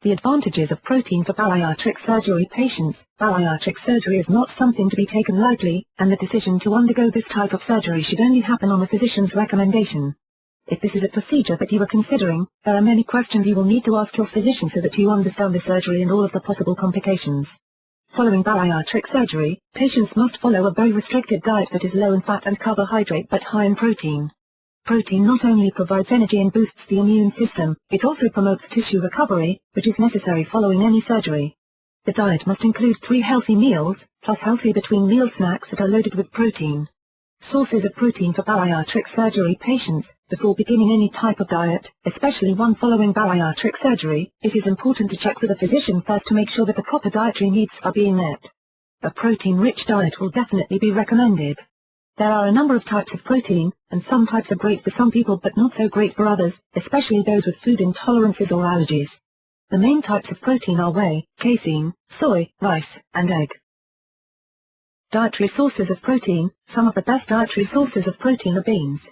The advantages of protein for bariatric surgery patients. Bariatric surgery is not something to be taken lightly, and the decision to undergo this type of surgery should only happen on a physician's recommendation. If this is a procedure that you are considering, there are many questions you will need to ask your physician so that you understand the surgery and all of the possible complications. Following bariatric surgery, patients must follow a very restricted diet that is low in fat and carbohydrate but high in protein. Protein not only provides energy and boosts the immune system, it also promotes tissue recovery, which is necessary following any surgery. The diet must include 3 healthy meals, plus healthy between-meal snacks that are loaded with protein. Sources of protein for bariatric surgery patients. Before beginning any type of diet, especially one following bariatric surgery, it is important to check with a physician first to make sure that the proper dietary needs are being met. A protein-rich diet will definitely be recommended. There are a number of types of protein, and some types are great for some people but not so great for others, especially those with food intolerances or allergies. The main types of protein are whey, casein, soy, rice, and egg. Dietary sources of protein. Some of the best dietary sources of protein are beans.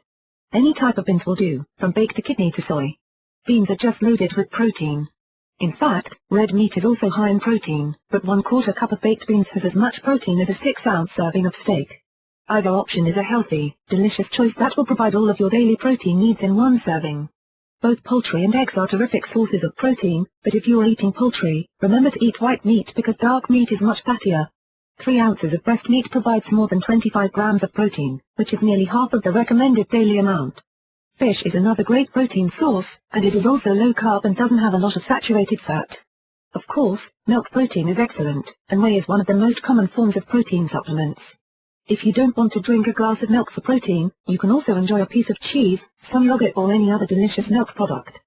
Any type of beans will do, from baked to kidney to soy. Beans are just loaded with protein. In fact, red meat is also high in protein, but 1/4 cup of baked beans has as much protein as a 6-ounce serving of steak. Either option is a healthy, delicious choice that will provide all of your daily protein needs in one serving. Both poultry and eggs are terrific sources of protein, but if you are eating poultry, remember to eat white meat because dark meat is much fattier. 3 ounces of breast meat provides more than 25 grams of protein, which is nearly half of the recommended daily amount. Fish is another great protein source, and it is also low carb and doesn't have a lot of saturated fat. Of course, milk protein is excellent, and whey is one of the most common forms of protein supplements. If you don't want to drink a glass of milk for protein, you can also enjoy a piece of cheese, some yogurt or any other delicious milk product.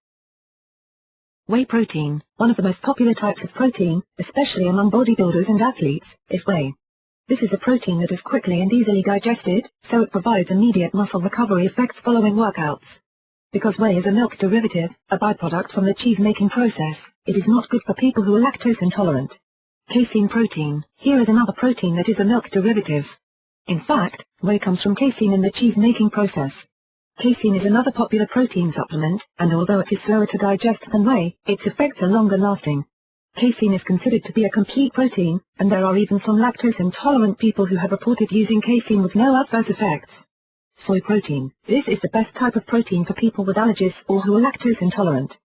Whey protein, one of the most popular types of protein, especially among bodybuilders and athletes, is whey. This is a protein that is quickly and easily digested, so it provides immediate muscle recovery effects following workouts. Because whey is a milk derivative, a byproduct from the cheese-making process, it is not good for people who are lactose intolerant. Casein protein, here is another protein that is a milk derivative. In fact, whey comes from casein in the cheese-making process. Casein is another popular protein supplement, and although it is slower to digest than whey, its effects are longer-lasting. Casein is considered to be a complete protein, and there are even some lactose-intolerant people who have reported using casein with no adverse effects. Soy protein, this is the best type of protein for people with allergies or who are lactose intolerant.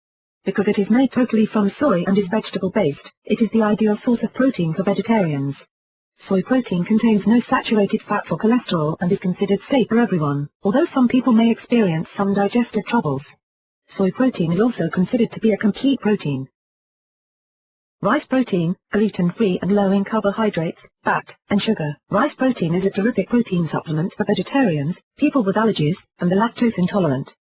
Because it is made totally from soy and is vegetable-based, it is the ideal source of protein for vegetarians. Soy protein contains no saturated fats or cholesterol and is considered safe for everyone, although some people may experience some digestive troubles. Soy protein is also considered to be a complete protein. Rice protein, gluten-free and low in carbohydrates, fat, and sugar. Rice protein is a terrific protein supplement for vegetarians, people with allergies, and the lactose intolerant.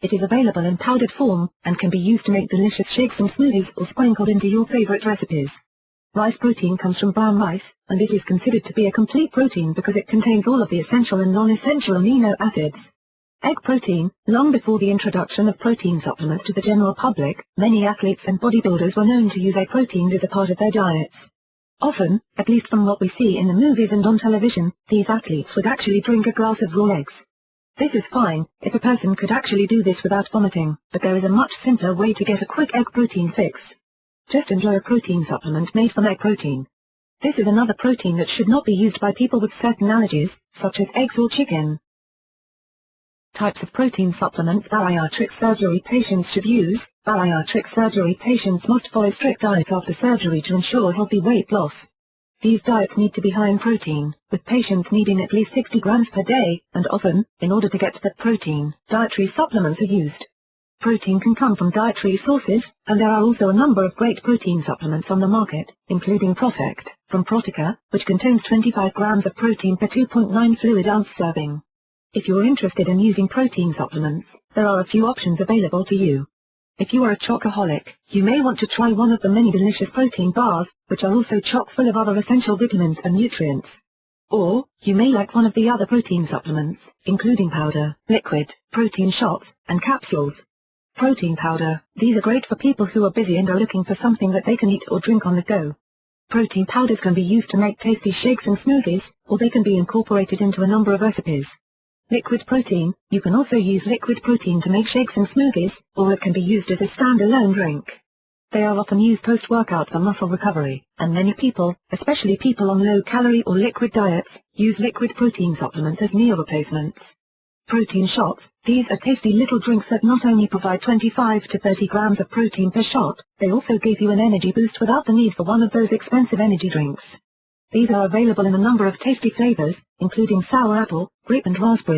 It is available in powdered form, and can be used to make delicious shakes and smoothies or sprinkled into your favorite recipes. Rice protein comes from brown rice, and it is considered to be a complete protein because it contains all of the essential and non-essential amino acids. Egg protein. Long before the introduction of protein supplements to the general public, many athletes and bodybuilders were known to use egg proteins as a part of their diets. Often, at least from what we see in the movies and on television, these athletes would actually drink a glass of raw eggs. This is fine, if a person could actually do this without vomiting, but there is a much simpler way to get a quick egg protein fix. Just enjoy a protein supplement made from egg protein. This is another protein that should not be used by people with certain allergies, such as eggs or chicken. Types of protein supplements bariatric surgery patients should use. Bariatric surgery patients must follow strict diets after surgery to ensure healthy weight loss. These diets need to be high in protein, with patients needing at least 60 grams per day, and often, in order to get that protein, dietary supplements are used. Protein can come from dietary sources, and there are also a number of great protein supplements on the market, including ProfectR, from Protica, which contains 25 grams of protein per 2.9 fluid ounce serving. If you are interested in using protein supplements, there are a few options available to you. If you are a chocoholic, you may want to try one of the many delicious protein bars, which are also chock full of other essential vitamins and nutrients. Or, you may like one of the other protein supplements, including powder, liquid, protein shots, and capsules. Protein powder. These are great for people who are busy and are looking for something that they can eat or drink on the go. Protein powders can be used to make tasty shakes and smoothies, or they can be incorporated into a number of recipes. Liquid protein. You can also use liquid protein to make shakes and smoothies, or it can be used as a standalone drink. They are often used post-workout for muscle recovery, and many people, especially people on low-calorie or liquid diets, use liquid protein supplements as meal replacements. Protein shots. These are tasty little drinks that not only provide 25 to 30 grams of protein per shot, they also give you an energy boost without the need for one of those expensive energy drinks. These are available in a number of tasty flavors, including sour apple, grape and raspberry.